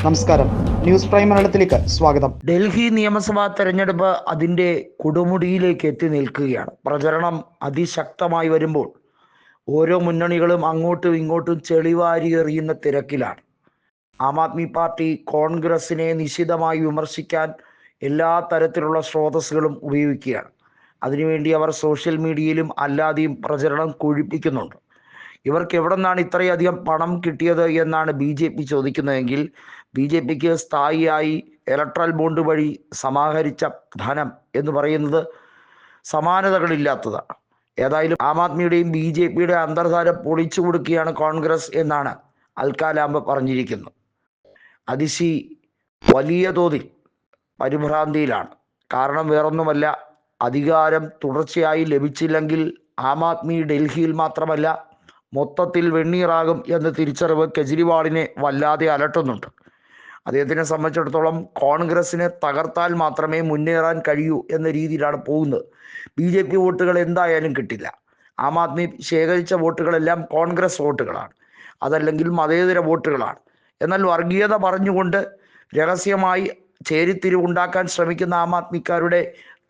നമസ്കാരം, news prime മലയാളത്തിലേക്ക് സ്വാഗതം. ഡൽഹി നിയമസഭാ തെരഞ്ഞെടുപ്പ് അതിൻ്റെ കൊടുമുടിയിലേക്ക് എത്തി നിൽക്കുകയാണ്. പ്രചരണം അതിശക്തമായി വരുമ്പോൾ ഓരോ മുന്നണികളും അങ്ങോട്ടും ഇങ്ങോട്ടും ചെളിവാരി എറിയുന്ന തിരക്കിലാണ്. ആം ആദ്മി പാർട്ടി കോൺഗ്രസിനെ നിശിതമായി വിമർശിക്കാൻ എല്ലാ തരത്തിലുള്ള സ്രോതസ്സുകളും ഉപയോഗിക്കുകയാണ്. അതിനുവേണ്ടി അവർ സോഷ്യൽ മീഡിയയിലും അല്ലാതെയും പ്രചരണം കൊഴിപ്പിക്കുന്നുണ്ട്. ഇവർക്ക് എവിടെ നിന്നാണ് ഇത്രയധികം പണം കിട്ടിയത് എന്നാണ് BJP ചോദിക്കുന്നതെങ്കിൽ BJPക്ക് സ്ഥായിയായി ഇലക്ട്രൽ ബോണ്ട് വഴി സമാഹരിച്ച ധനം എന്ന് പറയുന്നത് സമാനതകളില്ലാത്തതാണ്. ഏതായാലും ആം ആദ്മിയുടെയും BJPയുടെ അന്തർധാര പൊളിച്ചു കൊടുക്കുകയാണ് കോൺഗ്രസ് എന്നാണ് അൽക്കാലാമ്പ് പറഞ്ഞിരിക്കുന്നത്. അതിശി വലിയ തോതിൽ പരിഭ്രാന്തിയിലാണ്. കാരണം വേറൊന്നുമല്ല, അധികാരം തുടർച്ചയായി ലഭിച്ചില്ലെങ്കിൽ ആം ആദ്മി ഡൽഹിയിൽ മാത്രമല്ല മൊത്തത്തിൽ വെണ്ണീറാകും എന്ന തിരിച്ചറിവ് കെജ്രിവാളിനെ വല്ലാതെ അലട്ടുന്നുണ്ട്. അദ്ദേഹത്തിനെ സംബന്ധിച്ചിടത്തോളം കോൺഗ്രസിനെ തകർത്താൽ മാത്രമേ മുന്നേറാൻ കഴിയൂ എന്ന രീതിയിലാണ് പോകുന്നത്. BJP വോട്ടുകൾ എന്തായാലും കിട്ടില്ല. ആം ആദ്മി ശേഖരിച്ച വോട്ടുകളെല്ലാം കോൺഗ്രസ് വോട്ടുകളാണ്, അതല്ലെങ്കിൽ മതേതര വോട്ടുകളാണ്. എന്നാൽ വർഗീയത പറഞ്ഞുകൊണ്ട് രഹസ്യമായി ചേരിത്തിരിവുണ്ടാക്കാൻ ശ്രമിക്കുന്ന ആം ആദ്മിക്കാരുടെ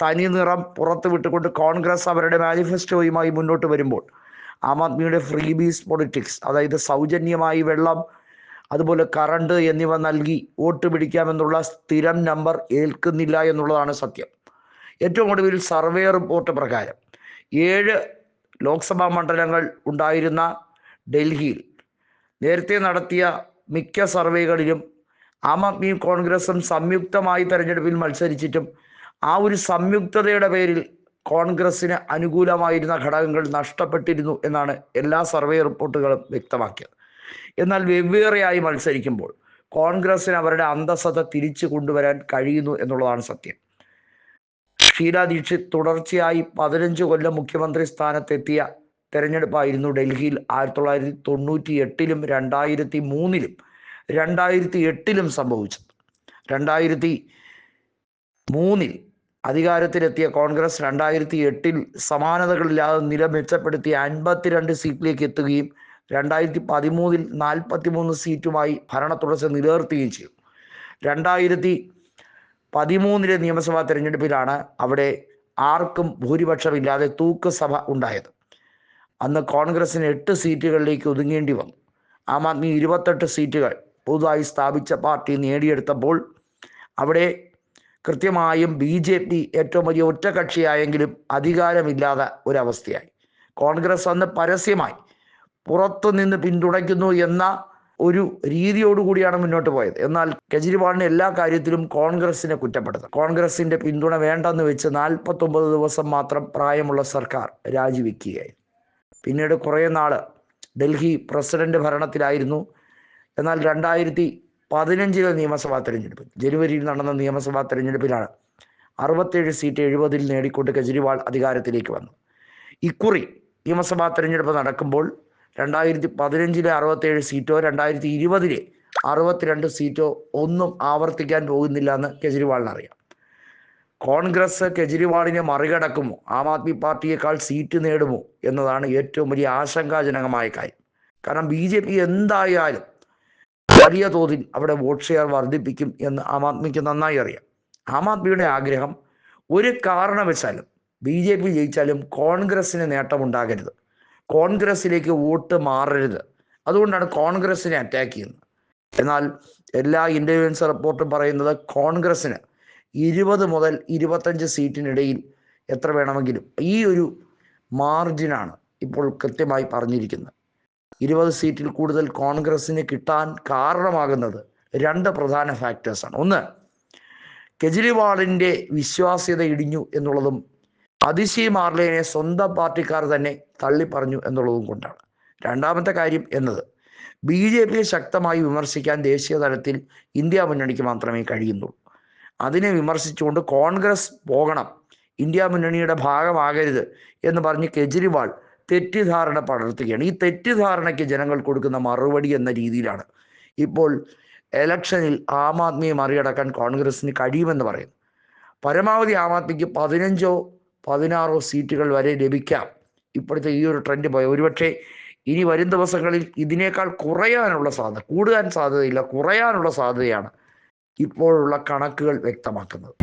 തനി നിറം പുറത്തു വിട്ടുകൊണ്ട് കോൺഗ്രസ് അവരുടെ മാനിഫെസ്റ്റോയുമായി മുന്നോട്ട് വരുമ്പോൾ ആം ആദ്മിയുടെ ഫ്രീബീസ് പൊളിറ്റിക്സ്, അതായത് സൗജന്യമായി വെള്ളം, അതുപോലെ കറണ്ട് എന്നിവ നൽകി വോട്ട് പിടിക്കാമെന്നുള്ള സ്ഥിരം നമ്പർ ഏൽക്കുന്നില്ല എന്നുള്ളതാണ് സത്യം. ഏറ്റവും ഒടുവിൽ സർവേ റിപ്പോർട്ട് പ്രകാരം 7 ലോക്സഭാ മണ്ഡലങ്ങൾ ഉണ്ടായിരുന്ന ഡൽഹിയിൽ നേരത്തെ നടത്തിയ മിക്ക സർവേകളിലും ആം ആദ്മിയും കോൺഗ്രസും സംയുക്തമായി തെരഞ്ഞെടുപ്പിൽ മത്സരിച്ചിട്ടും ആ ഒരു സംയുക്തതയുടെ പേരിൽ കോൺഗ്രസിന് അനുകൂലമായിരുന്ന ഘടകങ്ങൾ നഷ്ടപ്പെട്ടിരുന്നു എന്നാണ് എല്ലാ സർവേ റിപ്പോർട്ടുകളും വ്യക്തമാക്കിയത്. എന്നാൽ വെവ്വേറെയായി മത്സരിക്കുമ്പോൾ കോൺഗ്രസിന് അവരുടെ അന്തസ്സത തിരിച്ചു കൊണ്ടുവരാൻ കഴിയുന്നു എന്നുള്ളതാണ് സത്യം. ഷീലാ ദീക്ഷിത് തുടർച്ചയായി 15 കൊല്ലം മുഖ്യമന്ത്രി സ്ഥാനത്തെത്തിയ തെരഞ്ഞെടുപ്പായിരുന്നു ഡൽഹിയിൽ 1998-ലും 2003-ലും 2008-ലും സംഭവിച്ചത്. 2003-ൽ അധികാരത്തിലെത്തിയ കോൺഗ്രസ് 2008-ൽ സമാനതകളില്ലാതെ നില മെച്ചപ്പെടുത്തി 52 സീറ്റിലേക്ക് എത്തുകയും 2013-ൽ 43 സീറ്റുമായി ഭരണ തുടർച്ച നിലനിർത്തുകയും ചെയ്തു. 2013-ലെ നിയമസഭാ തെരഞ്ഞെടുപ്പിലാണ് അവിടെ ആർക്കും ഭൂരിപക്ഷമില്ലാതെ തൂക്ക് സഭ ഉണ്ടായത്. അന്ന് കോൺഗ്രസിന് 8 സീറ്റുകളിലേക്ക് ഒതുങ്ങേണ്ടി വന്നു. ആം ആദ്മി 28 സീറ്റുകൾ പുതുതായി സ്ഥാപിച്ച പാർട്ടി നേടിയെടുത്തപ്പോൾ അവിടെ കൃത്യമായും BJP ഏറ്റവും വലിയ ഒറ്റകക്ഷിയായെങ്കിലും അധികാരമില്ലാത്ത ഒരവസ്ഥയായി. കോൺഗ്രസ് അന്ന് പരസ്യമായി പുറത്തുനിന്ന് പിന്തുണയ്ക്കുന്നു എന്ന ഒരു രീതിയോടുകൂടിയാണ് മുന്നോട്ട് പോയത്. എന്നാൽ കെജ്രിവാളിന് എല്ലാ കാര്യത്തിലും കോൺഗ്രസിനെ കുറ്റപ്പെടുത്തും. കോൺഗ്രസിന്റെ പിന്തുണ വേണ്ടെന്ന് വെച്ച് 49 ദിവസം മാത്രം പ്രായമുള്ള സർക്കാർ രാജിവെക്കുകയായി. പിന്നീട് കുറേ നാൾ ഡൽഹി പ്രസിഡന്റ് ഭരണത്തിലായിരുന്നു. എന്നാൽ 2015-ലെ നിയമസഭാ തെരഞ്ഞെടുപ്പിൽ, ജനുവരിയിൽ നടന്ന നിയമസഭാ തെരഞ്ഞെടുപ്പിലാണ് 67 സീറ്റ് 70-ൽ നേടിക്കൊണ്ട് കെജ്രിവാൾ അധികാരത്തിലേക്ക് വന്നു. ഇക്കുറി നിയമസഭാ തെരഞ്ഞെടുപ്പ് നടക്കുമ്പോൾ 2015-ലെ 67 സീറ്റോ 2020-ലെ 62 സീറ്റോ ഒന്നും ആവർത്തിക്കാൻ പോകുന്നില്ല എന്ന് കെജ്രിവാളിന് അറിയാം. കോൺഗ്രസ് കെജ്രിവാളിനെ മറികടക്കുമോ, ആം ആദ്മി പാർട്ടിയേക്കാൾ സീറ്റ് നേടുമോ എന്നതാണ് ഏറ്റവും വലിയ ആശങ്കാജനകമായ കാര്യം. കാരണം BJP എന്തായാലും വലിയ തോതിൽ അവിടെ വോട്ട് ഷെയർ വർദ്ധിപ്പിക്കും എന്ന് ആം ആദ്മിക്ക് നന്നായി അറിയാം. ആം ആദ്മിയുടെ ആഗ്രഹം ഒരു കാരണവശാലും BJP ജയിച്ചാലും കോൺഗ്രസിന് നേട്ടമുണ്ടാകരുത്, കോൺഗ്രസിലേക്ക് വോട്ട് മാറരുത്. അതുകൊണ്ടാണ് കോൺഗ്രസിനെ അറ്റാക്ക് ചെയ്യുന്നത്. എന്നാൽ എല്ലാ ഇൻ്റലിജൻസ് റിപ്പോർട്ടും പറയുന്നത് കോൺഗ്രസിന് 20 മുതൽ 25 സീറ്റിനിടയിൽ എത്ര വേണമെങ്കിലും, ഈ ഒരു മാർജിനാണ് ഇപ്പോൾ കൃത്യമായി പറഞ്ഞിരിക്കുന്നത്. 20 സീറ്റിൽ കൂടുതൽ കോൺഗ്രസിന് കിട്ടാൻ കാരണമാകുന്നത് 2 പ്രധാന ഫാക്ടേഴ്സാണ്. ഒന്ന്, കെജ്രിവാളിൻ്റെ വിശ്വാസ്യത ഇടിഞ്ഞു എന്നുള്ളതും അതിശി മാർലേനെ സ്വന്തം പാർട്ടിക്കാർ തന്നെ തള്ളിപ്പറഞ്ഞു എന്നുള്ളതും കൊണ്ടാണ്. രണ്ടാമത്തെ കാര്യം എന്നത് BJPയെ ശക്തമായി വിമർശിക്കാൻ ദേശീയ തലത്തിൽ ഇന്ത്യ മുന്നണിക്ക് മാത്രമേ കഴിയുന്നുള്ളൂ. അതിനെ വിമർശിച്ചുകൊണ്ട് കോൺഗ്രസ് പോകണം, ഇന്ത്യ മുന്നണിയുടെ ഭാഗമാകരുത് എന്ന് പറഞ്ഞ് കെജ്രിവാൾ തെറ്റിദ്ധാരണ പടർത്തുകയാണ്. ഈ തെറ്റിദ്ധാരണയ്ക്ക് ജനങ്ങൾ കൊടുക്കുന്ന മറുപടി എന്ന രീതിയിലാണ് ഇപ്പോൾ ഇലക്ഷനിൽ ആം ആദ്മിയെ മറികടക്കാൻ കോൺഗ്രസിന് കഴിയുമെന്ന് പറയുന്നു. പരമാവധി ആം ആദ്മിക്ക് 15-16 സീറ്റുകൾ വരെ ലഭിക്കാം. ഇപ്പോഴത്തെ ഈ ഒരു ട്രെൻഡ് പോയ ഒരുപക്ഷെ ഇനി വരും ദിവസങ്ങളിൽ ഇതിനേക്കാൾ കുറയാനുള്ള സാധ്യത, കൂടാൻ സാധ്യതയില്ല, കുറയാനുള്ള സാധ്യതയാണ് ഇപ്പോഴുള്ള കണക്കുകൾ വ്യക്തമാക്കുന്നത്.